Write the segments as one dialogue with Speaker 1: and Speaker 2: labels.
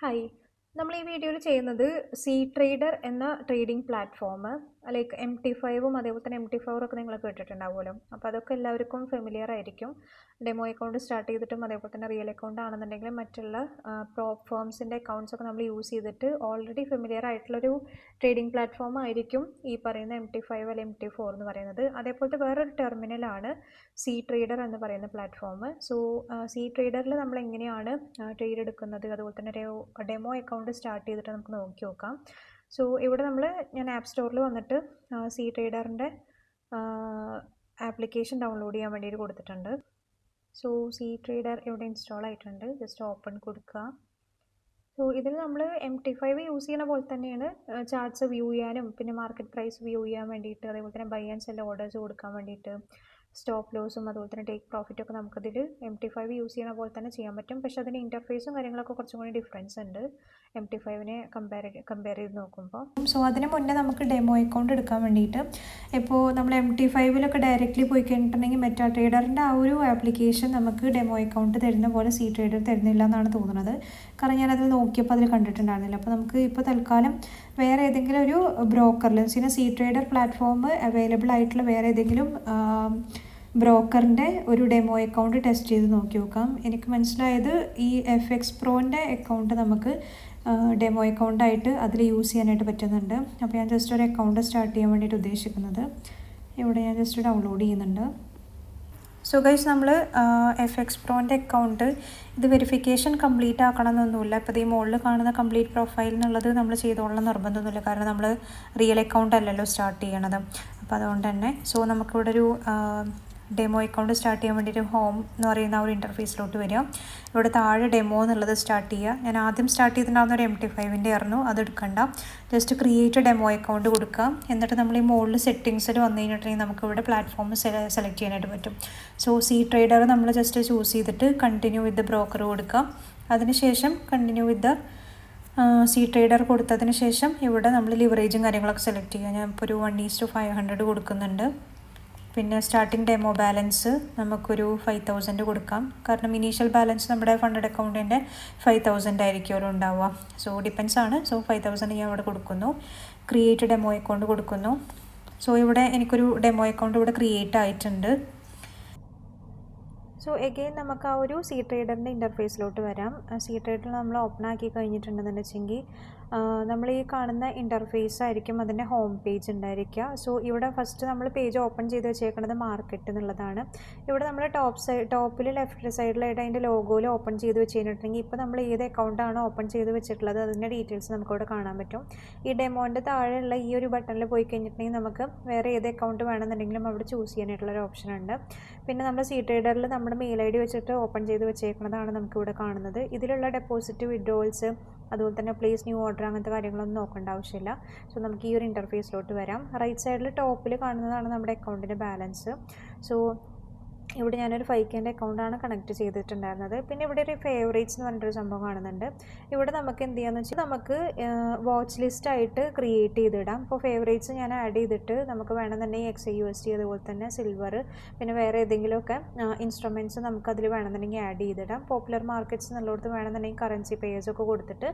Speaker 1: Hi. നമ്മൾ ഈ വീഡിയോയിൽ ചെയ്യുന്നത് സീ ട്രേഡർ എന്ന ട്രേഡിംഗ് പ്ലാറ്റ്ഫോം ലൈക്ക് MT5 അതേപോലെ തന്നെ MT4 ഒക്കെ നിങ്ങൾ കേട്ടിട്ടുണ്ടാവുമല്ലോ. അപ്പോൾ അതൊക്കെ എല്ലാവർക്കും ഫെമിലിയർ ആയിരിക്കും. ഡെമോ അക്കൗണ്ട് സ്റ്റാർട്ട് ചെയ്തിട്ടും അതേപോലെ തന്നെ റിയൽ അക്കൗണ്ട് ആണെന്നുണ്ടെങ്കിലും മറ്റുള്ള പ്രോപ്പ് ഫേംസിൻ്റെ അക്കൗണ്ട്സ് ഒക്കെ നമ്മൾ യൂസ് ചെയ്തിട്ട് ഓൾറെഡി ഫെമിലിയർ ആയിട്ടുള്ളൊരു ട്രേഡിംഗ് പ്ലാറ്റ്ഫോം ആയിരിക്കും ഈ പറയുന്ന MT5 അല്ലെങ്കിൽ MT4 എന്ന് പറയുന്നത്. അതേപോലത്തെ വേറൊരു ടെർമിനലാണ് സീ ട്രേഡർ എന്ന് പറയുന്ന പ്ലാറ്റ്ഫോം. സോ സീ ട്രേഡറിൽ നമ്മൾ എങ്ങനെയാണ് ട്രേഡ് എടുക്കുന്നത്, അതുപോലെ തന്നെ ഒരു ഡെമോ അക്കൗണ്ട് സ്റ്റാർട്ട് ചെയ്തിട്ട് നമുക്ക് നോക്കി നോക്കാം. സോ ഇവിടെ ഞാൻ ആപ്പ് സ്റ്റോറിൽ വന്നിട്ട് സീ ട്രേഡറിൻ്റെ ആപ്ലിക്കേഷൻ ഡൗൺലോഡ് ചെയ്യാൻ വേണ്ടിയിട്ട് കൊടുത്തിട്ടുണ്ട്. സോ സീ ട്രേഡർ ഇവിടെ ഇൻസ്റ്റാൾ ആയിട്ടുണ്ട്. ജസ്റ്റ് ഓപ്പൺ കൊടുക്കുക. സോ ഇതിൽ നമ്മൾ MT5 യൂസ് ചെയ്യുന്ന പോലെ തന്നെയാണ് ചാർട്ട്സ് വ്യൂ ചെയ്യാനും പിന്നെ മാർക്കറ്റ് പ്രൈസ് വ്യൂ ചെയ്യാൻ വേണ്ടിയിട്ട്, അതേപോലെ തന്നെ ബൈ ആൻഡ് സെൽ ഓർഡേഴ്സ് കൊടുക്കാൻ വേണ്ടിയിട്ട്, സ്റ്റോപ്പ് ലോസും അതുപോലെ തന്നെ ടേക്ക് പ്രോഫിറ്റും ഒക്കെ നമുക്കതിൽ MT5 യൂസ് ചെയ്യുന്ന പോലെ തന്നെ ചെയ്യാൻ പറ്റും. പക്ഷേ അതിൻ്റെ ഇൻ്റർഫേസും കാര്യങ്ങളൊക്കെ കുറച്ചും കൂടി ഡിഫറൻസ് ഉണ്ട് MT5നെ കമ്പയർ ചെയ്ത് നോക്കുമ്പോൾ. സോ അതിന് മുന്നേ നമുക്ക് ഡെമോ അക്കൗണ്ട് എടുക്കാൻ വേണ്ടിയിട്ട് ഇപ്പോൾ നമ്മൾ MT5 ഡയറക്റ്റ്ലി പോയി കഴിഞ്ഞിട്ടുണ്ടെങ്കിൽ മെറ്റാ ട്രേഡറിൻ്റെ ആ ഒരു ആപ്ലിക്കേഷൻ നമുക്ക് ഡെമോ അക്കൗണ്ട് തരുന്ന പോലെ സീ ട്രേഡർ തരുന്നില്ല എന്നാണ് തോന്നുന്നത്. കാരണം ഞാനതിൽ നോക്കിയപ്പോൾ അതിൽ കണ്ടിട്ടുണ്ടായിരുന്നില്ല. അപ്പോൾ നമുക്ക് ഇപ്പോൾ തൽക്കാലം വേറെ ഏതെങ്കിലും ഒരു ബ്രോക്കറിൽ സീ ട്രേഡർ പ്ലാറ്റ്ഫോം അവൈലബിൾ ആയിട്ടുള്ള വേറെ ഏതെങ്കിലും ബ്രോക്കറിൻ്റെ ഒരു ഡെമോ അക്കൗണ്ട് ടെസ്റ്റ് ചെയ്ത് നോക്കി നോക്കാം. എനിക്ക് മനസ്സിലായത് ഈ FX Proൻ്റെ അക്കൗണ്ട് നമുക്ക് ഡെമോ അക്കൗണ്ടായിട്ട് അതിൽ യൂസ് ചെയ്യാനായിട്ട് പറ്റുന്നുണ്ട്. അപ്പോൾ ഞാൻ ജസ്റ്റ് ഒരു അക്കൗണ്ട് സ്റ്റാർട്ട് ചെയ്യാൻ വേണ്ടിയിട്ട് ഉദ്ദേശിക്കുന്നത് ഇവിടെ ഞാൻ ജസ്റ്റ് ഡൗൺലോഡ് ചെയ്യുന്നുണ്ട്. സോ ഗൈസ്, നമ്മൾ FX Proൻ്റെ അക്കൗണ്ട് ഇത് വെരിഫിക്കേഷൻ കംപ്ലീറ്റ് ആക്കണമെന്നൊന്നുമില്ല. ഇപ്പോൾ ഈ മുകളിൽ കാണുന്ന കംപ്ലീറ്റ് പ്രൊഫൈൽ എന്നുള്ളത് നമ്മൾ ചെയ്തോളണം നിർബന്ധമൊന്നുമില്ല. കാരണം നമ്മൾ റിയൽ അക്കൗണ്ട് അല്ലല്ലോ സ്റ്റാർട്ട് ചെയ്യണത്. അപ്പോൾ അതുകൊണ്ട് തന്നെ നമുക്കിവിടെ ഒരു ഡെമോ അക്കൗണ്ട് സ്റ്റാർട്ട് ചെയ്യാൻ വേണ്ടിയിട്ട് ഹോം എന്ന് പറയുന്ന ഒരു ഇൻ്റർഫേസിലോട്ട് വരിക. ഇവിടെ താഴെ ഡെമോ എന്നുള്ളത് സ്റ്റാർട്ട് ചെയ്യുക. ഞാൻ ആദ്യം സ്റ്റാർട്ട് ചെയ്തിട്ടുണ്ടാകുന്ന ഒരു MT5ൻ്റെ ആയിരുന്നു, അത് എടുക്കണ്ട. ജസ്റ്റ് ക്രിയേറ്റ് ഡെമോ അക്കൗണ്ട് കൊടുക്കുക. എന്നിട്ട് നമ്മൾ ഈ മുകളിൽ സെറ്റിങ്സിൽ വന്നു കഴിഞ്ഞിട്ടുണ്ടെങ്കിൽ നമുക്കിവിടെ പ്ലാറ്റ്ഫോം സെലക്ട് ചെയ്യാനായിട്ട് പറ്റും. സോ സീ ട്രേഡർ നമ്മൾ ജസ്റ്റ് ചൂസ് ചെയ്തിട്ട് കണ്ടിന്യൂ വിത്ത് ബ്രോക്കർ കൊടുക്കുക. അതിനുശേഷം കണ്ടിന്യൂ വിത്ത് സീ ട്രേഡർ കൊടുത്തതിന് ശേഷം ഇവിടെ നമ്മൾ ലിവറേജും കാര്യങ്ങളൊക്കെ സെലക്ട് ചെയ്യുക. ഞാൻ ഇപ്പോൾ ഒരു 1:500 കൊടുക്കുന്നുണ്ട്. പിന്നെ സ്റ്റാർട്ടിംഗ് ഡെമോ ബാലൻസ് നമുക്കൊരു 5,000 കൊടുക്കാം. കാരണം ഇനീഷ്യൽ ബാലൻസ് നമ്മുടെ ഫണ്ടഡ് അക്കൗണ്ടിൻ്റെ 5,000 ആയിരിക്കുമല്ലോ ഉണ്ടാവുക. സോ ഡിപ്പെൻസ് ആണ്. സോ 5,000 ഞാൻ ഇവിടെ കൊടുക്കുന്നു. ക്രിയേറ്റ് ഡെമോ അക്കൗണ്ട് കൊടുക്കുന്നു. സോ ഇവിടെ എനിക്കൊരു ഡെമോ അക്കൗണ്ട് ഇവിടെ ക്രിയേറ്റ് ആയിട്ടുണ്ട്. സോ എഗെയിൻ നമുക്ക് ആ ഒരു സീ ട്രേഡറിൻ്റെ ഇൻ്റർഫേസിലോട്ട് വരാം. സീ ട്രേഡർ നമ്മൾ ഓപ്പൺ ആക്കി കഴിഞ്ഞിട്ടുണ്ടെന്ന് വെച്ചെങ്കിൽ നമ്മൾ ഈ കാണുന്ന ഇൻ്റർഫേസ് ആയിരിക്കും അതിൻ്റെ ഹോം പേജ് ഉണ്ടായിരിക്കുക. സോ ഇവിടെ ഫസ്റ്റ് നമ്മൾ പേജ് ഓപ്പൺ ചെയ്ത് വെച്ചേക്കുന്നത് മാർക്കറ്റ് എന്നുള്ളതാണ്. ഇവിടെ നമ്മൾ ടോപ്പിൽ ലെഫ്റ്റ് സൈഡിലായിട്ട് അതിൻ്റെ ലോഗോയിൽ ഓപ്പൺ ചെയ്ത് വെച്ച് കഴിഞ്ഞിട്ടുണ്ടെങ്കിൽ ഇപ്പോൾ നമ്മൾ ഏത് അക്കൗണ്ടാണോ ഓപ്പൺ ചെയ്ത് വെച്ചിട്ടുള്ളത് അതിൻ്റെ ഡീറ്റെയിൽസ് നമുക്കിവിടെ കാണാൻ പറ്റും. ഈ ഡെമോൻ്റെ താഴെയുള്ള ഈ ഒരു ബട്ടണിൽ പോയി കഴിഞ്ഞിട്ടുണ്ടെങ്കിൽ നമുക്ക് വേറെ ഏത് അക്കൗണ്ട് വേണമെന്നുണ്ടെങ്കിലും അവിടെ ചൂസ് ചെയ്യാനായിട്ടുള്ളൊരു ഓപ്ഷൻ ഉണ്ട്. പിന്നെ നമ്മൾ സീ ട്രേഡറിൽ നമ്മുടെ മെയിൽ ID വെച്ചിട്ട് ഓപ്പൺ ചെയ്ത് വെച്ചേക്കുന്നതാണ് നമുക്കിവിടെ കാണുന്നത്. ഇതിലുള്ള ഡെപ്പോസിറ്റ്, വിഡ്രോവൽസ്, അതുപോലെ തന്നെ പ്ലേസ് ന്യൂ ഓർഡർ അങ്ങനത്തെ കാര്യങ്ങളൊന്നും നോക്കേണ്ട ആവശ്യമില്ല. സോ നമുക്ക് ഈ ഒരു ഇൻ്റർഫേസിലോട്ട് വരാം. റൈറ്റ് സൈഡിൽ ടോപ്പിൽ കാണുന്നതാണ് നമ്മുടെ അക്കൗണ്ടിൻ്റെ ബാലൻസ്. സോ ഇവിടെ ഞാനൊരു 5Kൻ്റെ അക്കൗണ്ടാണ് കണക്ട് ചെയ്തിട്ടുണ്ടായിരുന്നത്. പിന്നെ ഇവിടെ ഒരു ഫേവറേറ്റ്സ് എന്ന് പറഞ്ഞിട്ടൊരു സംഭവം കാണുന്നുണ്ട്. ഇവിടെ നമുക്ക് എന്ത് ചെയ്യാന്ന് വെച്ചാൽ നമുക്ക് വാച്ച് ലിസ്റ്റ് ആയിട്ട് ക്രിയേറ്റ് ചെയ്തിടാം. ഇപ്പോൾ ഫേവറേറ്റ്സ് ഞാൻ ആഡ് ചെയ്തിട്ട് നമുക്ക് വേണമെന്നുണ്ടെങ്കിൽ XAUSD അതുപോലെ തന്നെ സിൽവർ പിന്നെ വേറെ ഏതെങ്കിലുമൊക്കെ ഇൻസ്ട്രുമെൻറ്റ്സ് നമുക്കതിൽ വേണമെന്നുണ്ടെങ്കിൽ ആഡ് ചെയ്തിടാം. പോപ്പുലർ മാർക്കറ്റ്സ് എന്നുള്ളടത്ത് വേണമെന്നുണ്ടെങ്കിൽ കറൻസി പേയേഴ്സൊക്കെ കൊടുത്തിട്ട്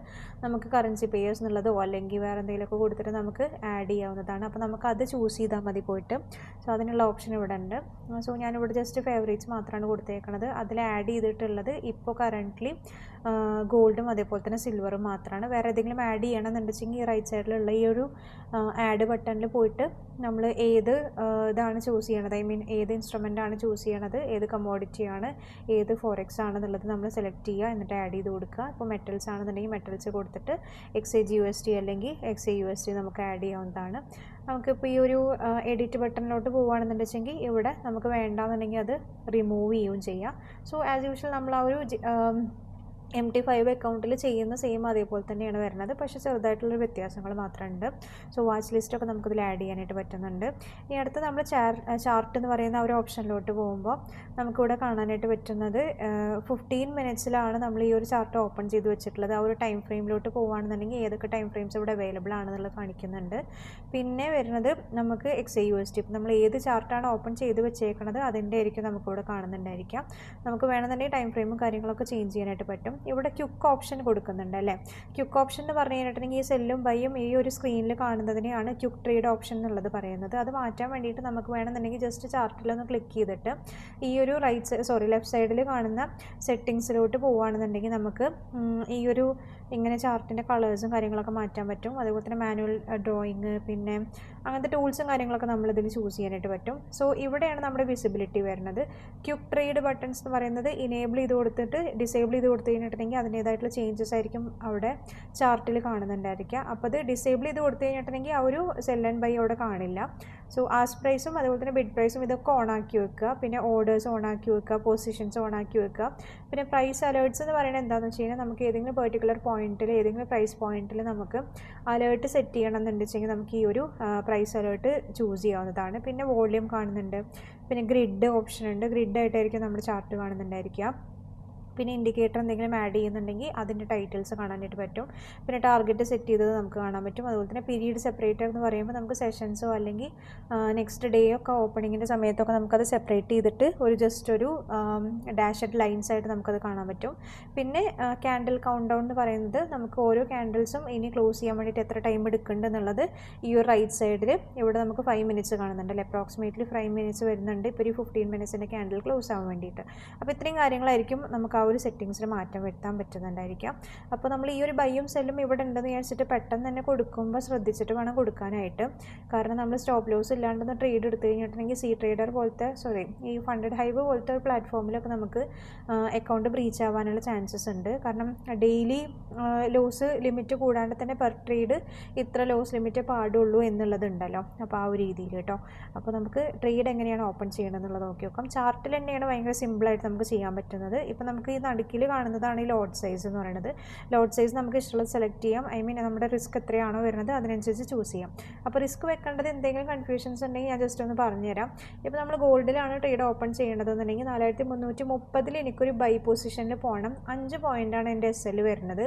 Speaker 1: നമുക്ക് കറൻസി പേയേഴ്സ് എന്നുള്ളതോ അല്ലെങ്കിൽ വേറെ എന്തെങ്കിലുമൊക്കെ കൊടുത്തിട്ട് നമുക്ക് ആഡ് ചെയ്യാവുന്നതാണ്. അപ്പോൾ നമുക്ക് അത് ചൂസ് ചെയ്താൽ മതി പോയിട്ട്. സോ അതിനുള്ള ഓപ്ഷൻ ഇവിടെ ഉണ്ട്. സോ ഞാനിവിടെ ജസ്റ്റ് ഫേവറേറ്റ്സ് മാത്രമാണ് കൊടുത്തേക്കുന്നത്. അതിൽ ആഡ് ചെയ്തിട്ടുള്ളത് ഇപ്പോൾ കറൻ്റ്ലി ഗോൾഡും അതേപോലെ തന്നെ സിൽവറും മാത്രമാണ്. വേറെ ഏതെങ്കിലും ആഡ് ചെയ്യണമെന്നുണ്ടെങ്കിൽ ഈ റൈറ്റ് സൈഡിലുള്ള ഈ ഒരു ആഡ് ബട്ടണിൽ പോയിട്ട് നമ്മൾ ഏത് ഇതാണ് ചൂസ് ചെയ്യണത്, ഏത് ഇൻസ്ട്രുമെൻ്റാണ് ചൂസ് ചെയ്യണത്, ഏത് കമ്മോഡിറ്റിയാണ്, ഏത് ഫോറക്സ് ആണെന്നുള്ളത് നമ്മൾ സെലക്ട് ചെയ്യുക. എന്നിട്ട് ആഡ് ചെയ്ത് കൊടുക്കുക. ഇപ്പോൾ മെറ്റൽസ് ആണെന്നുണ്ടെങ്കിൽ മെറ്റൽസ് കൊടുത്തിട്ട് XAGUSD അല്ലെങ്കിൽ XAUSD നമുക്ക് ആഡ് ചെയ്യാവുന്നതാണ്. നമുക്കിപ്പോൾ ഈ ഒരു എഡിറ്റ് ബട്ടണിലോട്ട് പോവുകയാണെന്നുണ്ടെങ്കിൽ ഇവിടെ നമുക്ക് വേണ്ടാന്നുണ്ടെങ്കിൽ അത് റിമൂവ് ചെയ്യുകയും ചെയ്യാം. സോ ആസ് യൂഷ്വൽ നമ്മൾ ആ ഒരു MT5 അക്കൗണ്ടിൽ ചെയ്യുന്ന സെയിം അതേപോലെ തന്നെയാണ് വരുന്നത്. പക്ഷേ ചെറുതായിട്ടുള്ള വ്യത്യാസങ്ങൾ മാത്രമുണ്ട്. സോ വാച്ച് ലിസ്റ്റൊക്കെ നമുക്കിതിൽ ആഡ് ചെയ്യാനായിട്ട് പറ്റുന്നുണ്ട്. ഇനി അടുത്ത് നമ്മൾ ചാർട്ട് എന്ന് പറയുന്ന ഒരു ഓപ്ഷനിലോട്ട് പോകുമ്പോൾ നമുക്കിവിടെ കാണാനായിട്ട് പറ്റുന്നത് 15 മിനിറ്റ്സിലാണ് നമ്മൾ ഈ ഒരു ചാർട്ട് ഓപ്പൺ ചെയ്ത് വെച്ചിട്ടുള്ളത്. ആ ഒരു ടൈം ഫ്രെയിമിലോട്ട് പോകുകയാണെന്നുണ്ടെങ്കിൽ ഏതൊക്കെ ടൈം ഫ്രെയിംസ് ഇവിടെ അവൈലബിൾ ആണെന്നുള്ളത് കാണിക്കുന്നുണ്ട്. പിന്നെ വരുന്നത് നമുക്ക് XAUSD, ഇപ്പം നമ്മൾ ഏത് ചാർട്ടാണ് ഓപ്പൺ ചെയ്ത് വെച്ചേക്കുന്നത് അതിൻ്റെ ആയിരിക്കും നമുക്കിവിടെ കാണുന്നുണ്ടായിരിക്കാം. നമുക്ക് വേണമെന്നുണ്ടെങ്കിൽ ടൈം ഫ്രെയിമും കാര്യങ്ങളൊക്കെ ചേഞ്ച് ചെയ്യാനായിട്ട് പറ്റും. ഇവിടെ ക്വിക്ക് ഓപ്ഷൻ കൊടുക്കുന്നുണ്ട് അല്ലേ. ക്വിക്ക് ഓപ്ഷൻ എന്ന് പറഞ്ഞു കഴിഞ്ഞിട്ടുണ്ടെങ്കിൽ ഈ സെല്ലും ബൈയും ഈ ഒരു സ്ക്രീനിൽ കാണുന്നതിനെയാണ് ക്വിക്ക് ട്രേഡ് ഓപ്ഷൻ എന്നുള്ളത് പറയുന്നത്. അത് മാറ്റാൻ വേണ്ടിയിട്ട് നമുക്ക് വേണമെന്നുണ്ടെങ്കിൽ ജസ്റ്റ് ചാർട്ടിലൊന്ന് ക്ലിക്ക് ചെയ്തിട്ട് ഈ ഒരു ലെഫ്റ്റ് സൈഡിൽ കാണുന്ന സെറ്റിങ്സിലോട്ട് പോവുകയാണെന്നുണ്ടെങ്കിൽ നമുക്ക് ഈ ഒരു ഇങ്ങനെ ചാർട്ടിൻ്റെ കളേഴ്സും കാര്യങ്ങളൊക്കെ മാറ്റാൻ പറ്റും. അതുപോലെ തന്നെ മാനുവൽ ഡ്രോയിങ് പിന്നെ അങ്ങനത്തെ ടൂൾസും കാര്യങ്ങളൊക്കെ നമ്മളിതിൽ ചൂസ് ചെയ്യാനായിട്ട് പറ്റും. സോ ഇവിടെയാണ് നമ്മുടെ വിസിബിലിറ്റി വരുന്നത്. ക്വിക്ക് ട്രേഡ് ബട്ടൺസ് എന്ന് പറയുന്നത് ഇനേബിൾ ചെയ്ത് കൊടുത്തിട്ട് ഡിസേബിൾ ചെയ്ത് കൊടുത്തു കഴിഞ്ഞിട്ടുണ്ടെങ്കിൽ അതിൻ്റേതായിട്ടുള്ള ചേഞ്ചസ് ആയിരിക്കും അവിടെ ചാർട്ടിൽ കാണുന്നുണ്ടായിരിക്കുക. അപ്പോൾ അത് ഡിസേബിൾ ചെയ്ത് കൊടുത്തു കഴിഞ്ഞിട്ടുണ്ടെങ്കിൽ ആ ഒരു സെൽ ആൻഡ് ബൈ അവിടെ കാണില്ല. സോ ആസ്ക് പ്രൈസും അതുപോലെ തന്നെ ബിഡ് പ്രൈസും ഇതൊക്കെ ഓണാക്കി വെക്കുക. പിന്നെ ഓർഡേഴ്സ് ഓണാക്കി വെക്കുക, പൊസിഷൻസ് ഓണാക്കി വെക്കുക. പിന്നെ പ്രൈസ് അലേർട്ട്സ് എന്ന് പറയുന്നത് എന്താണെന്ന് വെച്ച് കഴിഞ്ഞാൽ നമുക്ക് ഏതെങ്കിലും പെർട്ടിക്കുലർ പോയിന്റിൽ ഏതെങ്കിലും പ്രൈസ് പോയിന്റിൽ നമുക്ക് അലേർട്ട് സെറ്റ് ചെയ്യണം എന്നുണ്ടെങ്കിൽ നമുക്ക് ഈ ഒരു പ്രൈസ് അലേർട്ട് ചൂസ് ചെയ്യാവുന്നതാണ്. പിന്നെ വോള്യൂം കാണുന്നുണ്ട്, പിന്നെ ഗ്രിഡ് ഓപ്ഷൻ ഉണ്ട്. ഗ്രിഡായിട്ടായിരിക്കും നമ്മുടെ ചാർട്ട് കാണുന്നുണ്ടായിരിക്കുക. പിന്നെ ഇൻഡിക്കേറ്റർ എന്തെങ്കിലും ആഡ് ചെയ്യുന്നുണ്ടെങ്കിൽ അതിൻ്റെ ടൈറ്റിൽസ് കാണാനായിട്ട് പറ്റും. പിന്നെ ടാർഗറ്റ് സെറ്റ് ചെയ്തത് നമുക്ക് കാണാൻ പറ്റും. അതുപോലെ തന്നെ പീരീഡ് സെപ്പറേറ്റർ എന്ന് പറയുമ്പോൾ നമുക്ക് സെഷൻസോ അല്ലെങ്കിൽ നെക്സ്റ്റ് ഡേ ഒക്കെ ഓപ്പണിങ്ങിൻ്റെ സമയത്തൊക്കെ നമുക്കത് സെപ്പറേറ്റ് ചെയ്തിട്ട് ജസ്റ്റ് ഒരു ഡാഷഡ് ലൈൻസ് ആയിട്ട് നമുക്കത് കാണാൻ പറ്റും. പിന്നെ ക്യാൻഡിൽ കൗണ്ട് ഡൗൺ എന്ന് പറയുന്നത് നമുക്ക് ഓരോ ക്യാൻഡിൽസും ഇനി ക്ലോസ് ചെയ്യാൻ വേണ്ടിയിട്ട് എത്ര ടൈം എടുക്കുന്നുണ്ട് എന്നുള്ളത് ഈ ഒരു റൈറ്റ് സൈഡിൽ ഇവിടെ നമുക്ക് 5 മിനിറ്റ്സ് കാണുന്നുണ്ട് അല്ലേ. അപ്രോക്സിമേറ്റ്ലി 5 മിനിറ്റ്സ് വരുന്നുണ്ട് ഇപ്പോൾ ഒരു 15 മിനിറ്റ്സിൻ്റെ ക്യാൻഡിൽ ക്ലോസ് ആവാൻ വേണ്ടിയിട്ട്. അപ്പോൾ ഇത്രയും കാര്യങ്ങളായിരിക്കും നമുക്ക് ഒരു സെറ്റിങ്സിൽ മാറ്റം വരുത്താൻ പറ്റുന്നുണ്ടായിരിക്കാം. അപ്പോൾ നമ്മൾ ഈ ഒരു ബൈയും സെല്ലും ഇവിടെ ഉണ്ടെന്ന് വിചാരിച്ചിട്ട് പെട്ടെന്ന് തന്നെ കൊടുക്കുമ്പോൾ ശ്രദ്ധിച്ചിട്ട് വേണം കൊടുക്കാനായിട്ട്. കാരണം നമ്മൾ സ്റ്റോപ്പ് ലോസ് ഇല്ലാണ്ടെന്ന് ട്രേഡ് എടുത്തു കഴിഞ്ഞിട്ടുണ്ടെങ്കിൽ സി ട്രേഡർ പോലത്തെ ഈ ഫണ്ടഡ് ഹൈവ് പോലത്തെ ഒരു പ്ലാറ്റ്ഫോമിലൊക്കെ നമുക്ക് അക്കൗണ്ട് ബ്രീച്ച് ആവാനുള്ള ചാൻസസ് ഉണ്ട്. കാരണം ഡെയിലി ലോസ് ലിമിറ്റ് കൂടാണ്ട് തന്നെ പെർ ട്രേഡ് ഇത്ര ലോസ് ലിമിറ്റ് പാടുള്ളൂ എന്നുള്ളതുണ്ടല്ലോ. അപ്പോൾ ആ ഒരു രീതിയിൽ കേട്ടോ. അപ്പോൾ നമുക്ക് ട്രേഡ് എങ്ങനെയാണ് ഓപ്പൺ ചെയ്യണമെന്നുള്ളത് നോക്കി നോക്കാം. ചാർട്ടിൽ തന്നെയാണ് ഭയങ്കര സിമ്പിളായിട്ട് നമുക്ക് ചെയ്യാൻ പറ്റുന്നത്. ഇപ്പോൾ നമുക്ക് ഈ നടുക്കിൽ കാണുന്നതാണ് ഈ ലോട്ട് സൈസ് എന്ന് പറയുന്നത്. ലോട്ട് സൈസ് നമുക്ക് ഇഷ്ടമുള്ളത് സെലക്ട് ചെയ്യാം. നമ്മുടെ റിസ്ക് എത്രയാണോ വരുന്നത് അതിനനുസരിച്ച് ചൂസ് ചെയ്യാം. അപ്പോൾ റിസ്ക് വെക്കേണ്ടത് എന്തെങ്കിലും കൺഫ്യൂഷൻസ് ഉണ്ടെങ്കിൽ ഞാൻ ജസ്റ്റ് ഒന്ന് പറഞ്ഞുതരാം. ഇപ്പോൾ നമ്മൾ ഗോൾഡിലാണ് ട്രേഡ് ഓപ്പൺ ചെയ്യേണ്ടതെന്നുണ്ടെങ്കിൽ 4330 എനിക്കൊരു ബൈ പൊസിഷനിൽ പോകണം. 5 പോയിൻ്റാണ് എൻ്റെ SL വരുന്നത്.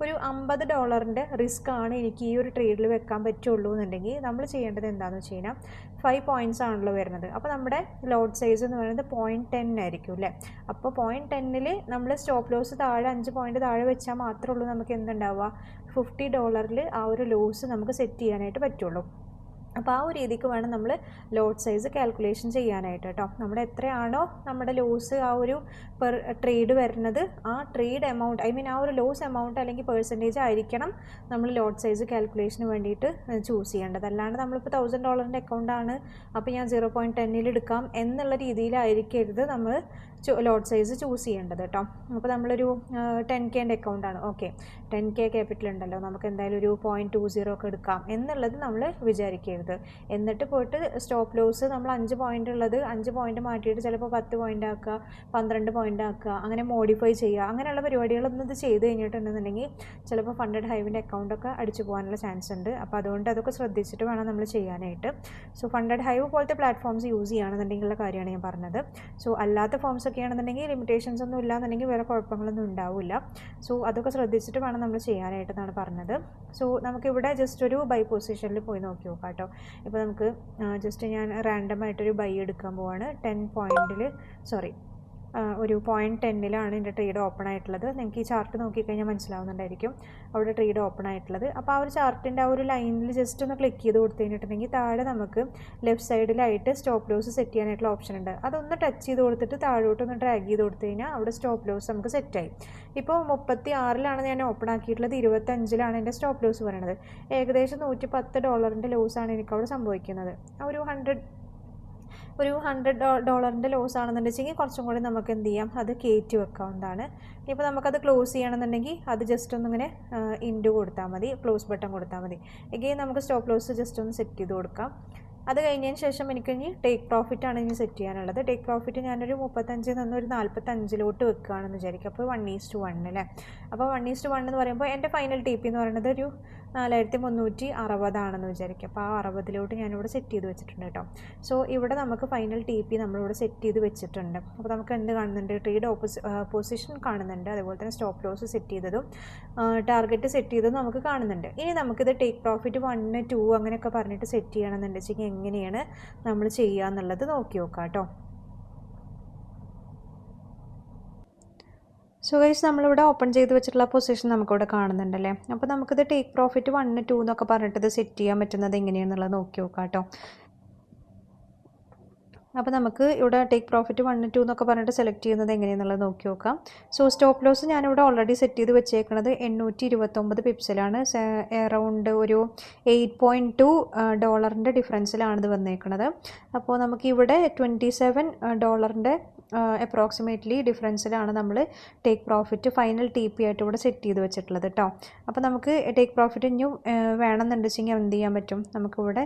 Speaker 1: ഒരു $50 റിസ്ക് ആണ് എനിക്ക് ഈ ഒരു ട്രേഡിൽ വെക്കാൻ പറ്റുള്ളൂ എന്നുണ്ടെങ്കിൽ നമ്മൾ ചെയ്യേണ്ടത് എന്താണെന്ന് വെച്ച് കഴിഞ്ഞാൽ 5 പോയിൻറ്റ്സ് ആണല്ലോ വരുന്നത്. അപ്പോൾ നമ്മുടെ ലോട്ട് സൈസ് എന്ന് പറയുന്നത് 0.10 ആയിരിക്കും അല്ലേ. അപ്പോൾ 0.10 നമ്മൾ സ്റ്റോപ്പ് ലോസ് താഴെ 5 പോയിൻറ്റ് താഴെ വെച്ചാൽ മാത്രമേ ഉള്ളൂ നമുക്ക് എന്തുണ്ടാവുക $50 ആ ഒരു ലോസ് നമുക്ക് സെറ്റ് ചെയ്യാനായിട്ട് പറ്റുള്ളൂ. അപ്പോൾ ആ ഒരു രീതിക്ക് വേണം നമ്മൾ ലോട്ട് സൈസ് കാൽക്കുലേഷൻ ചെയ്യാനായിട്ട് കേട്ടോ. നമ്മുടെ എത്രയാണോ നമ്മുടെ ലോസ് ആ ഒരു പെർ ട്രേഡ് വരുന്നത് ആ ട്രേഡ് എമൗണ്ട് ആ ഒരു ലോസ് എമൗണ്ട് അല്ലെങ്കിൽ പെർസെൻറ്റേജ് ആയിരിക്കണം നമ്മൾ ലോട്ട് സൈസ് കാൽക്കുലേഷന് വേണ്ടിയിട്ട് ചൂസ് ചെയ്യേണ്ടത്. അല്ലാണ്ട് നമ്മളിപ്പോൾ $1000 അക്കൗണ്ടാണ് അപ്പോൾ ഞാൻ 0.10 എടുക്കാം എന്നുള്ള രീതിയിലായിരിക്കരുത് നമ്മൾ ലോട്ട് സൈസ് ചൂസ് ചെയ്യേണ്ടത് കേട്ടോ. അപ്പോൾ നമ്മളൊരു 10K അക്കൗണ്ടാണ്, ഓക്കെ 10K ക്യാപിറ്റൽ ഉണ്ടല്ലോ, നമുക്ക് എന്തായാലും ഒരു 0.20 ഒക്കെ എടുക്കാം എന്നുള്ളത് നമ്മൾ വിചാരിക്കരുത്. എന്നിട്ട് പോയിട്ട് സ്റ്റോപ്പ് ലോസ് നമ്മൾ 5 പോയിൻ്റ് ഉള്ളത് 5 പോയിൻ്റ് മാറ്റിയിട്ട് ചിലപ്പോൾ 10 പോയിൻ്റ് ആക്കുക, 12 പോയിൻ്റ് ആക്കുക, അങ്ങനെ മോഡിഫൈ ചെയ്യുക, അങ്ങനെയുള്ള പരിപാടികളൊന്നും ഇത് ചെയ്ത് കഴിഞ്ഞിട്ടുണ്ടെന്നുണ്ടെങ്കിൽ ചിലപ്പോൾ ഫണ്ടഡ് ഹൈവിൻ്റെ അക്കൗണ്ടൊക്കെ അടിച്ചു പോകാനുള്ള ചാൻസ് ഉണ്ട്. അപ്പോൾ അതുകൊണ്ട് അതൊക്കെ ശ്രദ്ധിച്ചിട്ട് വേണം നമ്മൾ ചെയ്യാനായിട്ട്. സോ ഫണ്ടഡ് ഹൈവ് പോലത്തെ പ്ലാറ്റ്ഫോംസ് യൂസ് ചെയ്യുകയാണെന്നുണ്ടെങ്കിലുള്ള കാര്യമാണ് ഞാൻ പറഞ്ഞത്. സോ അല്ലാത്ത ഫോംസ് ഒക്കെ ആണെന്നുണ്ടെങ്കിൽ ലിമിറ്റേഷൻസ് ഒന്നും ഇല്ലാന്നുണ്ടെങ്കിൽ വേറെ കുഴപ്പങ്ങളൊന്നും ഉണ്ടാവില്ല. സോ അതൊക്കെ ശ്രദ്ധിച്ചിട്ട് വേണം നമ്മൾ ചെയ്യാനായിട്ടെന്നാണ് പറഞ്ഞത്. സോ നമുക്കിവിടെ ജസ്റ്റ് ഒരു ബൈ പൊസിഷനിൽ പോയി നോക്കി നോക്കാം കേട്ടോ. ഇപ്പോൾ നമുക്ക് ജസ്റ്റ് ഞാൻ റാൻഡമായിട്ടൊരു ബൈ എടുക്കാൻ പോവാണ്. 10 പോയിൻറ്റിൽ ഒരു 0.10 എൻ്റെ ട്രേഡ് ഓപ്പൺ ആയിട്ടുള്ളത്. നിങ്ങൾക്ക് ഈ ചാർട്ട് നോക്കിക്കഴിഞ്ഞാൽ മനസ്സിലാവുന്നുണ്ടായിരിക്കും അവിടെ ട്രേഡ് ഓപ്പൺ ആയിട്ടുള്ളത്. അപ്പോൾ ആ ഒരു ചാർട്ടിൻ്റെ ആ ഒരു ലൈനിൽ ജസ്റ്റ് ഒന്ന് ക്ലിക്ക് ചെയ്ത് കൊടുത്തു കഴിഞ്ഞിട്ടുണ്ടെങ്കിൽ താഴെ നമുക്ക് ലെഫ്റ്റ് സൈഡിലായിട്ട് സ്റ്റോപ്പ് ലോസ് സെറ്റ് ചെയ്യാനായിട്ടുള്ള ഓപ്ഷൻ ഉണ്ട്. അതൊന്ന് ടച്ച് ചെയ്ത് കൊടുത്തിട്ട് താഴോട്ടൊന്ന് ഡ്രാഗ് ചെയ്ത് കൊടുത്തു കഴിഞ്ഞാൽ അവിടെ സ്റ്റോപ്പ് ലോസ് നമുക്ക് സെറ്റായി. ഇപ്പോൾ 36 ഞാൻ ഓപ്പൺ ആക്കിയിട്ടുള്ളത്, 25 എൻ്റെ സ്റ്റോപ്പ് ലോസ് പറയുന്നത്. ഏകദേശം $110 ലോസാണ് എനിക്കവിടെ സംഭവിക്കുന്നത്. ഒരു $100 ലോസ് ആണെന്നുണ്ടെങ്കിൽ കുറച്ചും കൂടി നമുക്ക് എന്ത് ചെയ്യാം, അത് കയറ്റി വെക്കാവുന്നതാണ്. ഇപ്പോൾ നമുക്കത് ക്ലോസ് ചെയ്യണമെന്നുണ്ടെങ്കിൽ അത് ജസ്റ്റ് ഒന്നിങ്ങനെ ഇൻറ്റു കൊടുത്താൽ മതി, ക്ലോസ് ബട്ടൺ കൊടുത്താൽ മതി. എഗെയിൻ നമുക്ക് സ്റ്റോപ്പ് ലോസ് ജസ്റ്റ് ഒന്ന് സെറ്റ് ചെയ്ത് കൊടുക്കാം. അത് കഴിഞ്ഞതിന് ശേഷം എനിക്കിനി ടേക്ക് പ്രോഫിറ്റാണ് ഇനി സെറ്റ് ചെയ്യാനുള്ളത്. ടേക്ക് പ്രോഫിറ്റ് ഞാനൊരു 35 നിന്ന് ഒരു 45 വെക്കുകയാണെന്ന് വിചാരിക്കും. അപ്പോൾ 1:1 അല്ലേ. അപ്പോൾ 1:1 എന്ന് പറയുമ്പോൾ എൻ്റെ ഫൈനൽ TP എന്ന് പറയുന്നത് ഒരു 4360 വിചാരിക്കും. അപ്പോൾ ആ 60 ഞാനിവിടെ സെറ്റ് ചെയ്ത് വെച്ചിട്ടുണ്ട് കേട്ടോ. സോ ഇവിടെ നമുക്ക് ഫൈനൽ TP നമ്മളിവിടെ സെറ്റ് ചെയ്ത് വെച്ചിട്ടുണ്ട്. അപ്പോൾ നമുക്ക് എന്ത് കാണുന്നുണ്ട്, ട്രേഡ് പൊസിഷൻ കാണുന്നുണ്ട്, അതുപോലെ തന്നെ സ്റ്റോപ്പ് ലോസ് സെറ്റ് ചെയ്തതും ടാർഗറ്റ് സെറ്റ് ചെയ്തതും നമുക്ക് കാണുന്നുണ്ട്. ഇനി നമുക്കിത് ടേക്ക് പ്രോഫിറ്റ് 1, 2 അങ്ങനെയൊക്കെ പറഞ്ഞിട്ട് സെറ്റ് ചെയ്യണമെന്നുണ്ടെങ്കിൽ എങ്ങനെയാണ് നമ്മൾ ചെയ്യുക എന്നുള്ളത് നോക്കി നോക്കാം കേട്ടോ. സോ ഗൈസ് നമ്മളിവിടെ ഓപ്പൺ ചെയ്ത് വെച്ചിട്ടുള്ള പൊസിഷൻ നമുക്കിവിടെ കാണുന്നുണ്ടല്ലേ. അപ്പോൾ നമുക്കിത് ടേക്ക് പ്രോഫിറ്റ് 1, 2 എന്നൊക്കെ പറഞ്ഞിട്ട് ഇത് സെറ്റ് ചെയ്യാൻ പറ്റുന്നത് എങ്ങനെയാണെന്നുള്ളത് നോക്കി നോക്കാം കേട്ടോ. അപ്പോൾ നമുക്ക് ഇവിടെ ടേക്ക് പ്രോഫിറ്റ് 1, 2 എന്നൊക്കെ പറഞ്ഞിട്ട് സെലക്ട് ചെയ്യുന്നത് എങ്ങനെയാണെന്നുള്ളത് നോക്കി നോക്കാം. സോ സ്റ്റോപ്പ് ലോസ് ഞാനിവിടെ ഓൾറെഡി സെറ്റ് ചെയ്ത് വെച്ചേക്കുന്നത് 829 പിപ്സിലാണ്. അറൗണ്ട് ഒരു $8.2 ഡിഫറൻസിലാണ് ഇത് വന്നേക്കുന്നത്. അപ്പോൾ നമുക്കിവിടെ $27 അപ്രോക്സിമേറ്റ്ലി ഡിഫറൻസിലാണ് നമ്മൾ ടേക്ക് പ്രോഫിറ്റ് ഫൈനൽ TP ആയിട്ട് ഇവിടെ സെറ്റ് ചെയ്ത് വെച്ചിട്ടുള്ളത് കേട്ടോ. അപ്പോൾ നമുക്ക് ടേക്ക് പ്രോഫിറ്റ് ഇനിയും വേണമെന്നുണ്ടെങ്കിൽ എന്ത് ചെയ്യാൻ പറ്റും, നമുക്കിവിടെ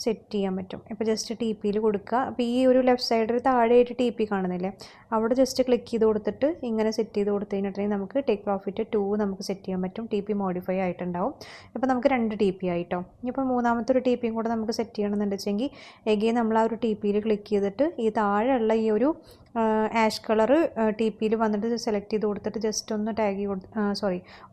Speaker 1: സെറ്റ് ചെയ്യാൻ പറ്റും. ഇപ്പോൾ ജസ്റ്റ് TPയിൽ കൊടുക്കുക. അപ്പോൾ ഈ ഒരു ലെഫ്റ്റ് സൈഡിൽ താഴെയായിട്ട് TP കാണുന്നില്ലേ, അവിടെ ജസ്റ്റ് ക്ലിക്ക് ചെയ്ത് കൊടുത്തിട്ട് ഇങ്ങനെ സെറ്റ് ചെയ്ത് കൊടുത്തു കഴിഞ്ഞിട്ടുണ്ടെങ്കിൽ നമുക്ക് ടേക്ക് പ്രോഫിറ്റ് 2 നമുക്ക് സെറ്റ് ചെയ്യാൻ പറ്റും. TP മോഡിഫൈ ആയിട്ടുണ്ടാവും. ഇപ്പോൾ നമുക്ക് 2 TP ആയിട്ടോ. ഇനിയിപ്പോൾ മൂന്നാമത്തെ ഒരു TPയും കൂടെ നമുക്ക് സെറ്റ് ചെയ്യണമെന്നുണ്ടെങ്കിൽ എഗെയിൻ നമ്മൾ ആ ഒരു TPയിൽ ക്ലിക്ക് ചെയ്തിട്ട് ഈ താഴെയുള്ള ഈ ഒരു ആഷ് കളർ TPയിൽ വന്നിട്ട് സെലക്ട് ചെയ്ത് കൊടുത്തിട്ട് ജസ്റ്റ് ഒന്ന്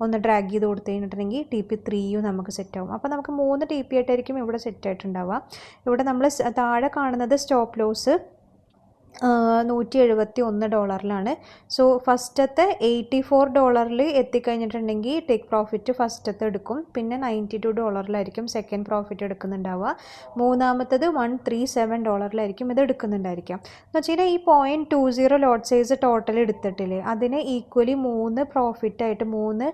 Speaker 1: ഒന്ന് ഡ്രാഗ് ചെയ്ത് കൊടുത്തു കഴിഞ്ഞിട്ടുണ്ടെങ്കിൽ TP 3 നമുക്ക് സെറ്റ് ആവും. അപ്പോൾ നമുക്ക് 3 TP ആയിട്ടായിരിക്കും ഇവിടെ സെറ്റ് ആയിട്ടുണ്ടാവുക. ഇവിടെ നമ്മൾ താഴെ കാണുന്നത് സ്റ്റോപ്പ് ലോസ് $171. സോ ഫസ്റ്റത്തെ $84 എത്തിക്കഴിഞ്ഞിട്ടുണ്ടെങ്കിൽ ടേക്ക് പ്രോഫിറ്റ് ഫസ്റ്റത്തെ എടുക്കും. പിന്നെ $92 സെക്കൻഡ് പ്രോഫിറ്റ് എടുക്കുന്നുണ്ടാവുക. മൂന്നാമത്തത് $137 ഇത് എടുക്കുന്നുണ്ടായിരിക്കാം. എന്ന് വെച്ച് കഴിഞ്ഞാൽ ഈ 0.20 ലോട്ട് സൈസ് ടോട്ടൽ എടുത്തിട്ടില്ലേ, അതിനെ ഈക്വലി 3 പ്രോഫിറ്റായിട്ട് 3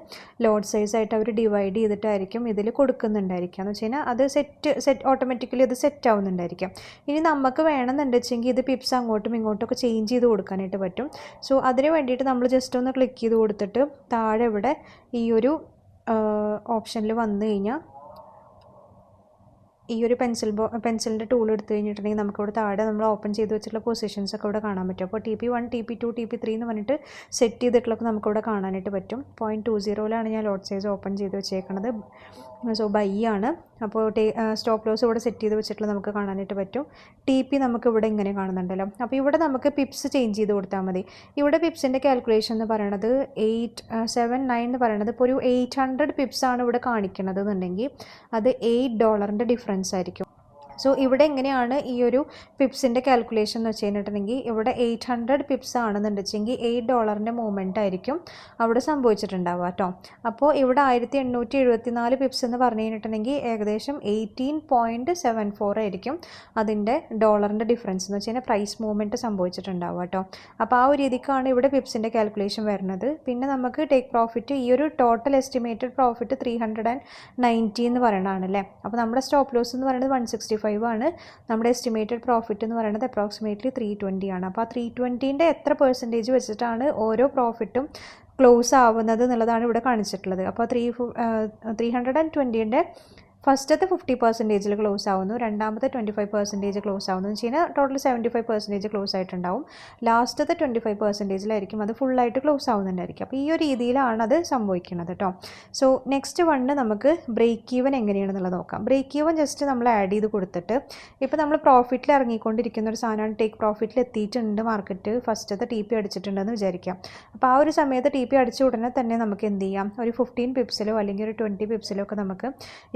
Speaker 1: ലോട്ട് സൈസായിട്ട് അവർ ഡിവൈഡ് ചെയ്തിട്ടായിരിക്കും ഇതിൽ കൊടുക്കുന്നുണ്ടായിരിക്കുക. എന്ന് വെച്ച് കഴിഞ്ഞാൽ അത് സെറ്റ് ഓട്ടോമാറ്റിക്കലി അത് സെറ്റ് ആവുന്നുണ്ടായിരിക്കാം. ഇനി നമുക്ക് വേണമെന്നുണ്ടെങ്കിൽ ഇത് പിപ്സ് അങ്ങോട്ടും ഇങ്ങോട്ടൊക്കെ ചേഞ്ച് ചെയ്ത് കൊടുക്കാനായിട്ട് പറ്റും. സോ അതിന് വേണ്ടിയിട്ട് നമ്മൾ ജസ്റ്റ് ഒന്ന് ക്ലിക്ക് ചെയ്ത് കൊടുത്തിട്ട് താഴെ ഇവിടെ ഈ ഒരു ഓപ്ഷനിൽ വന്നു കഴിഞ്ഞാൽ ഈ ഒരു പെൻസിലിൻ്റെ ടൂൾ എടുത്തു കഴിഞ്ഞിട്ടുണ്ടെങ്കിൽ നമുക്കിവിടെ താഴെ നമ്മൾ ഓപ്പൺ ചെയ്ത് വെച്ചിട്ടുള്ള പൊസിഷൻസ് ഒക്കെ ഇവിടെ കാണാൻ പറ്റും. അപ്പോൾ TP1, TP2, TP3 എന്ന് പറഞ്ഞിട്ട് സെറ്റ് ചെയ്തിട്ടുള്ളതൊക്കെ നമുക്കിവിടെ കാണാനായിട്ട് പറ്റും. 0.20 ഞാൻ ലോട്ട് സൈസ് ഓപ്പൺ ചെയ്ത് വെച്ചേക്കുന്നത്. സോ ബൈ ആണ്. അപ്പോൾ സ്റ്റോപ്പ് ലോസ് ഇവിടെ സെറ്റ് ചെയ്ത് വെച്ചിട്ടുള്ള നമുക്ക് കാണാനായിട്ട് പറ്റും. TP നമുക്ക് ഇവിടെ ഇങ്ങനെ കാണുന്നുണ്ടല്ലോ. അപ്പോൾ ഇവിടെ നമുക്ക് പിപ്സ് ചേഞ്ച് ചെയ്ത് കൊടുത്താൽ മതി. ഇവിടെ പിപ്സിൻ്റെ കാൽക്കുലേഷൻ എന്ന് പറയുന്നത് 879 എന്ന് പറയുന്നത് ഇപ്പോൾ ഒരു 800 പിപ്സാണ് ഇവിടെ കാണിക്കുന്നത് എന്നുണ്ടെങ്കിൽ അത് $8 ഡിഫറൻസ് ആയിരിക്കും. സോ ഇവിടെ എങ്ങനെയാണ് ഈ ഒരു പിപ്സിൻ്റെ കാൽക്കുലേഷൻ എന്ന് വെച്ച് കഴിഞ്ഞിട്ടുണ്ടെങ്കിൽ ഇവിടെ 800 പിപ്സ് ആണെന്നുണ്ടെങ്കിൽ $8 മൂവ്മെൻ്റ് ആയിരിക്കും അവിടെ സംഭവിച്ചിട്ടുണ്ടാവുക കേട്ടോ. അപ്പോൾ ഇവിടെ 1874 പിപ്സ് എന്ന് പറഞ്ഞു കഴിഞ്ഞിട്ടുണ്ടെങ്കിൽ ഏകദേശം 18.74 ആയിരിക്കും അതിൻ്റെ ഡോളറിൻ്റെ ഡിഫറൻസ് എന്ന് വെച്ച് കഴിഞ്ഞാൽ പ്രൈസ് മൂവ്മെൻറ്റ് സംഭവിച്ചിട്ടുണ്ടാവുക കേട്ടോ. അപ്പോൾ ആ ഒരു രീതിക്കാണ് ഇവിടെ പിപ്സിൻ്റെ കാൽക്കുലേഷൻ വരുന്നത്. പിന്നെ നമുക്ക് ടേക്ക് പ്രോഫിറ്റ് ഈ ഒരു ടോട്ടൽ എസ്റ്റിമേറ്റഡ് പ്രോഫിറ്റ് 390 എന്ന് പറയണതാണല്ലേ. അപ്പോൾ നമ്മുടെ സ്റ്റോപ്പ് ലോസ് എന്ന് പറയുന്നത് 165 ആണ്. നമ്മുടെ എസ്റ്റിമേറ്റഡ് പ്രോഫിറ്റ് എന്ന് പറയുന്നത് അപ്രോക്സിമേറ്റ്ലി 320 ആണ്. അപ്പോൾ ആ 320ൻ്റെ എത്ര പെർസെൻറ്റേജ് വെച്ചിട്ടാണ് ഓരോ പ്രോഫിറ്റും ക്ലോസ് ആവുന്നത് എന്നുള്ളതാണ് ഇവിടെ കാണിച്ചിട്ടുള്ളത്. അപ്പോൾ 320ൻ്റെ ഫസ്റ്റത്തെ 50% ക്ലോസ് ആവുന്നു, രണ്ടാമത്തെ 25% ക്ലോസ് ആവുന്നു എന്ന് വെച്ച് കഴിഞ്ഞാൽ ടോട്ടൽ 75% ക്ലോസ് ആയിട്ടുണ്ടാവും. ലാസ്റ്റത്തെ 25%ലായിരിക്കും അത് ഫുള്ളായിട്ട് ക്ലോസ് ആവുന്നുണ്ടായിരിക്കും. അപ്പോൾ ഈ ഒരു രീതിയിലാണ് അത് സംഭവിക്കുന്നത് കേട്ടോ. സോ നെക്സ്റ്റ് വണ്ണ് നമുക്ക് ബ്രേക്ക് ഈവൻ എങ്ങനെയാണെന്നുള്ളത് നോക്കാം. ബ്രേക്ക് ഈവൻ ജസ്റ്റ് നമ്മൾ ആഡ് ചെയ്ത് കൊടുത്തിട്ട് ഇപ്പോൾ നമ്മൾ പ്രോഫിറ്റിൽ ഇറങ്ങിക്കൊണ്ടിരിക്കുന്ന ഒരു സാധനമാണ്. ടേക്ക് പ്രോഫിറ്റിൽ എത്തിയിട്ടുണ്ട്, മാർക്കറ്റ് ഫസ്റ്റത്തെ TP അടിച്ചിട്ടുണ്ടെന്ന് വിചാരിക്കാം. അപ്പോൾ ആ ഒരു സമയത്ത് TP അടിച്ച ഉടനെ തന്നെ നമുക്ക് എന്ത് ചെയ്യാം, ഒരു 15 പിപ്സിലോ അല്ലെങ്കിൽ ഒരു 20 പിപ്സിലോ ഒക്കെ നമുക്ക്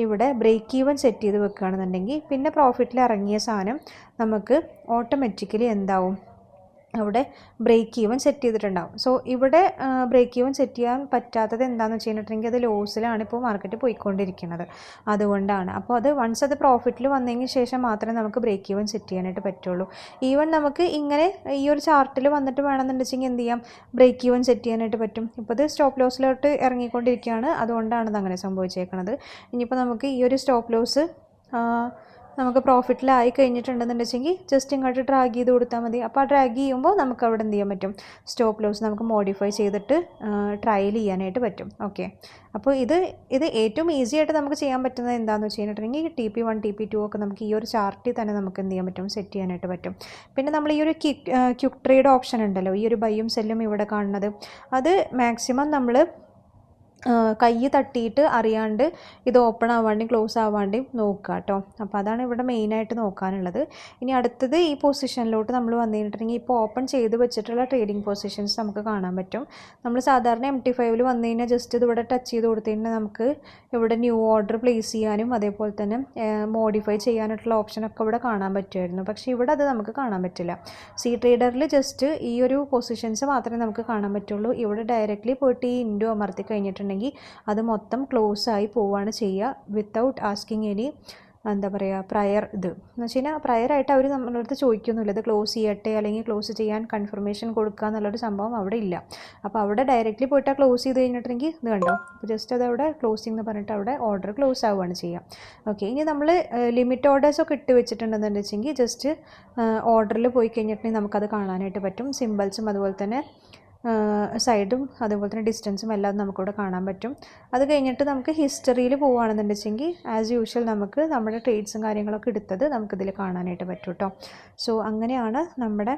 Speaker 1: ഇവിടെ ബ്രേക്ക് ഈവൻ സെറ്റ് ചെയ്ത് വെക്കുകയാണെന്നുണ്ടെങ്കിൽ പിന്നെ പ്രോഫിറ്റിൽ ഇറങ്ങിയ സാധനം നമുക്ക് ഓട്ടോമാറ്റിക്കലി എന്താവും, അവിടെ ബ്രേക്ക് ഈവൻ സെറ്റ് ചെയ്തിട്ടുണ്ടാവും. സോ ഇവിടെ ബ്രേക്ക് ഈവൻ സെറ്റ് ചെയ്യാൻ പറ്റാത്തത് എന്താണെന്ന് വെച്ച് കഴിഞ്ഞിട്ടുണ്ടെങ്കിൽ അത് ലോസിലാണ് ഇപ്പോൾ മാർക്കറ്റ് പോയിക്കൊണ്ടിരിക്കുന്നത്, അതുകൊണ്ടാണ്. അപ്പോൾ അത് വൺസ് അത് പ്രോഫിറ്റിൽ വന്നതിന് ശേഷം മാത്രമേ നമുക്ക് ബ്രേക്ക് ഈവൻ സെറ്റ് ചെയ്യാനായിട്ട് പറ്റുള്ളൂ. ഈവൻ നമുക്ക് ഇങ്ങനെ ഈ ഒരു ചാർട്ടിൽ വന്നിട്ട് വേണമെന്നുണ്ടെങ്കിൽ എന്ത് ചെയ്യാം, ബ്രേക്ക് ഈവൻ സെറ്റ് ചെയ്യാനായിട്ട് പറ്റും. ഇപ്പോൾ ഇത് സ്റ്റോപ്പ് ലോസിലോട്ട് ഇറങ്ങിക്കൊണ്ടിരിക്കുകയാണ്, അതുകൊണ്ടാണ് ഇത് അങ്ങനെ സംഭവിച്ചേക്കുന്നത്. ഇനിയിപ്പോൾ നമുക്ക് ഈ ഒരു സ്റ്റോപ്പ് ലോസ് നമുക്ക് പ്രോഫിറ്റിലായി കഴിഞ്ഞിട്ടുണ്ടെന്നുണ്ടെങ്കിൽ ജസ്റ്റ് ഇങ്ങോട്ട് ഡ്രാഗ് ചെയ്ത് കൊടുത്താൽ മതി. അപ്പോൾ ആ ഡ്രാഗ് ചെയ്യുമ്പോൾ നമുക്ക് അവിടെ എന്ത് ചെയ്യാൻ പറ്റും, സ്റ്റോപ്പ് ലോസ് നമുക്ക് മോഡിഫൈ ചെയ്തിട്ട് ട്രയൽ ചെയ്യാനായിട്ട് പറ്റും. ഓക്കെ, അപ്പോൾ ഇത് ഏറ്റവും ഈസി ആയിട്ട് നമുക്ക് ചെയ്യാൻ പറ്റുന്നത് എന്താണെന്ന് വെച്ച് കഴിഞ്ഞിട്ടുണ്ടെങ്കിൽ TP1, TP2 ഒക്കെ നമുക്ക് ഈ ഒരു ചാർട്ടിൽ തന്നെ നമുക്ക് എന്ത് ചെയ്യാൻ പറ്റും, സെറ്റ് ചെയ്യാനായിട്ട് പറ്റും. പിന്നെ നമ്മൾ ഈ ഒരു ക്വിക്ക് ട്രേഡ് ഓപ്ഷൻ ഉണ്ടല്ലോ, ഈ ഒരു ബൈയും സെല്ലും ഇവിടെ കാണുന്നത്, അത് മാക്സിമം നമ്മൾ കൈ തട്ടിയിട്ട് അറിയാണ്ട് ഇത് ഓപ്പൺ ആവാണ്ടും ക്ലോസ് ആവാണ്ടും നോക്കുക കേട്ടോ. അപ്പോൾ അതാണ് ഇവിടെ മെയിനായിട്ട് നോക്കാനുള്ളത്. ഇനി അടുത്തത് ഈ പൊസിഷനിലോട്ട് നമ്മൾ വന്നിട്ടുണ്ടെങ്കിൽ ഇപ്പോൾ ഓപ്പൺ ചെയ്ത് വെച്ചിട്ടുള്ള ട്രേഡിംഗ് പൊസിഷൻസ് നമുക്ക് കാണാൻ പറ്റും. നമ്മൾ സാധാരണ MT5 വന്നു കഴിഞ്ഞാൽ ജസ്റ്റ് ഇത് ഇവിടെ ടച്ച് ചെയ്ത് കൊടുത്തിട്ടുണ്ടെങ്കിൽ നമുക്ക് ഇവിടെ ന്യൂ ഓർഡർ പ്ലേസ് ചെയ്യാനും അതേപോലെ തന്നെ മോഡിഫൈ ചെയ്യാനായിട്ടുള്ള ഓപ്ഷനൊക്കെ ഇവിടെ കാണാൻ പറ്റുമായിരുന്നു. പക്ഷേ ഇവിടെ അത് നമുക്ക് കാണാൻ പറ്റില്ല. സി ട്രേഡറിൽ ജസ്റ്റ് ഈ ഒരു പൊസിഷൻസ് മാത്രമേ നമുക്ക് കാണാൻ പറ്റുള്ളൂ. ഇവിടെ ഡയറക്റ്റ്ലി പോയിട്ട് ഈ ഇൻഡു അമർത്തി കഴിഞ്ഞിട്ടുണ്ടെങ്കിൽ അത് മൊത്തം ക്ലോസ് ആയി പോവുകയാണ് ചെയ്യുക വിത്തൗട്ട് ആസ്കിങ് എനി എന്താ പറയുക പ്രയർ. ഇത് എന്ന് വെച്ച് കഴിഞ്ഞാൽ പ്രയറായിട്ട് അവർ നമ്മളെ അടുത്ത് ചോദിക്കുന്നില്ല ഇത് ക്ലോസ് ചെയ്യട്ടെ അല്ലെങ്കിൽ ക്ലോസ് ചെയ്യാൻ കൺഫർമേഷൻ കൊടുക്കുക എന്നുള്ളൊരു സംഭവം അവിടെ ഇല്ല. അപ്പോൾ അവിടെ ഡയറക്റ്റ്ലി പോയിട്ട് ക്ലോസ് ചെയ്ത് കഴിഞ്ഞിട്ടുണ്ടെങ്കിൽ ഇത് കണ്ടോ, അപ്പോൾ ജസ്റ്റ് അത് അവിടെ ക്ലോസിംഗ് എന്ന് പറഞ്ഞിട്ട് അവിടെ ഓർഡർ ക്ലോസ് ആവുകയാണ് ചെയ്യുക. ഓക്കെ, ഇനി നമ്മൾ ലിമിറ്റ് ഓർഡേഴ്സൊക്കെ ഇട്ട് വെച്ചിട്ടുണ്ടെന്ന് വെച്ചെങ്കിൽ ജസ്റ്റ് ഓർഡറിൽ പോയി കഴിഞ്ഞിട്ടുണ്ടെങ്കിൽ നമുക്കത് കാണാനായിട്ട് പറ്റും. സിമ്പിൾസും അതുപോലെ തന്നെ സൈഡും അതുപോലെ തന്നെ ഡിസ്റ്റൻസും എല്ലാം നമുക്കിവിടെ കാണാൻ പറ്റും. അത് കഴിഞ്ഞിട്ട് നമുക്ക് ഹിസ്റ്ററിയിൽ പോവുകയാണെന്നുണ്ടെങ്കിൽ ആസ് യൂഷ്വൽ നമുക്ക് നമ്മുടെ ട്രേഡ്സും കാര്യങ്ങളൊക്കെ എടുത്തത് നമുക്കിതിൽ കാണാനായിട്ട് പറ്റും കേട്ടോ. സോ അങ്ങനെയാണ് നമ്മുടെ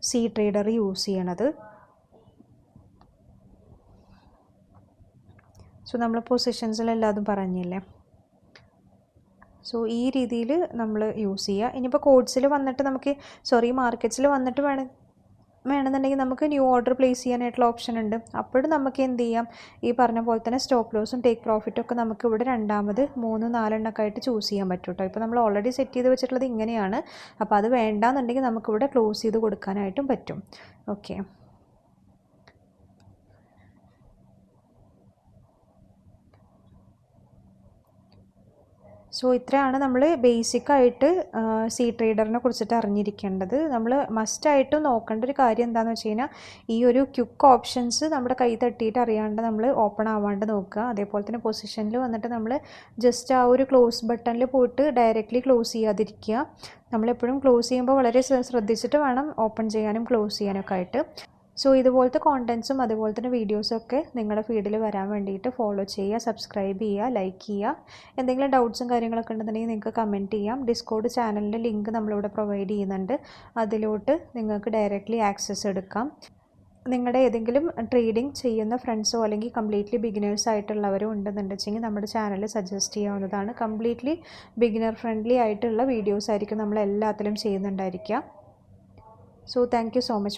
Speaker 1: സി ട്രേഡർ യൂസ് ചെയ്യണത്. സോ നമ്മൾ പൊസിഷൻസിലെല്ലാതും പറഞ്ഞില്ലേ. സോ ഈ രീതിയിൽ നമ്മൾ യൂസ് ചെയ്യുക. ഇനിയിപ്പോൾ കോഡ്സിൽ വന്നിട്ട് നമുക്ക് മാർക്കറ്റ്സിൽ വന്നിട്ട് വേണമെന്നുണ്ടെങ്കിൽ നമുക്ക് ന്യൂ ഓർഡർ പ്ലേസ് ചെയ്യാനായിട്ടുള്ള ഓപ്ഷൻ ഉണ്ട്. അപ്പോഴും നമുക്ക് എന്ത് ചെയ്യാം, ഈ പറഞ്ഞ പോലെ തന്നെ സ്റ്റോപ്പ് ലോസും ടേക്ക് പ്രോഫിറ്റും ഒക്കെ നമുക്ക് ഇവിടെ രണ്ടാമത് 3-4 എണ്ണമൊക്കെ ആയിട്ട് ചൂസ് ചെയ്യാൻ പറ്റും കേട്ടോ. ഇപ്പോൾ നമ്മൾ ഓൾറെഡി സെറ്റ് ചെയ്ത് വെച്ചിട്ടുള്ളത് ഇങ്ങനെയാണ്. അപ്പോൾ അത് വേണ്ടാന്നുണ്ടെങ്കിൽ നമുക്കിവിടെ ക്ലോസ് ചെയ്ത് കൊടുക്കാനായിട്ടും പറ്റും. ഓക്കെ, സോ ഇത്രയാണ് നമ്മൾ ബേസിക്കായിട്ട് സി ട്രേഡറിനെ കുറിച്ചിട്ട് അറിഞ്ഞിരിക്കേണ്ടത്. നമ്മൾ മസ്റ്റായിട്ടും നോക്കേണ്ട ഒരു കാര്യം എന്താണെന്ന് വെച്ച് കഴിഞ്ഞാൽ ഈ ഒരു ക്വിക്ക് ഓപ്ഷൻസ് നമ്മുടെ കൈ തട്ടിയിട്ട് അറിയാണ്ട് നമ്മൾ ഓപ്പൺ ആവാണ്ട് നോക്കുക. അതേപോലെ തന്നെ പൊസിഷനിൽ വന്നിട്ട് നമ്മൾ ജസ്റ്റ് ആ ഒരു ക്ലോസ് ബട്ടണിൽ പോയിട്ട് ഡയറക്റ്റ്ലി ക്ലോസ് ചെയ്യാതിരിക്കുക. നമ്മളെപ്പോഴും ക്ലോസ് ചെയ്യുമ്പോൾ വളരെ ശ്രദ്ധിച്ചിട്ട് വേണം ഓപ്പൺ ചെയ്യാനും ക്ലോസ് ചെയ്യാനൊക്കെ ആയിട്ട്. സോ ഇതുപോലത്തെ കോണ്ടൻറ്റ്സും അതുപോലെ തന്നെ വീഡിയോസൊക്കെ നിങ്ങളുടെ ഫീഡിൽ വരാൻ വേണ്ടിയിട്ട് ഫോളോ ചെയ്യുക, സബ്സ്ക്രൈബ് ചെയ്യുക, ലൈക്ക് ചെയ്യുക. എന്തെങ്കിലും ഡൗട്ട്സും കാര്യങ്ങളൊക്കെ ഉണ്ടെന്നുണ്ടെങ്കിൽ നിങ്ങൾക്ക് കമൻറ്റ് ചെയ്യാം. ഡിസ്കോഡ് ചാനലിൻ്റെ ലിങ്ക് നമ്മളിവിടെ പ്രൊവൈഡ് ചെയ്യുന്നുണ്ട്. അതിലോട്ട് നിങ്ങൾക്ക് ഡയറക്റ്റ്ലി ആക്സസ് എടുക്കാം. നിങ്ങളുടെ ഏതെങ്കിലും ട്രേഡിംഗ് ചെയ്യുന്ന ഫ്രണ്ട്സോ അല്ലെങ്കിൽ കംപ്ലീറ്റ്ലി ബിഗിനേഴ്സ് ആയിട്ടുള്ളവരോ ഉണ്ടെന്നുണ്ടെങ്കിൽ നമ്മുടെ ചാനൽ സജസ്റ്റ് ചെയ്യാവുന്നതാണ്. കംപ്ലീറ്റ്ലി ബിഗിനർ ഫ്രണ്ട്ലി ആയിട്ടുള്ള വീഡിയോസ് ആയിരിക്കും നമ്മൾ എല്ലാത്തിലും ചെയ്യുന്നുണ്ടായിരിക്കുക. So thank you so much.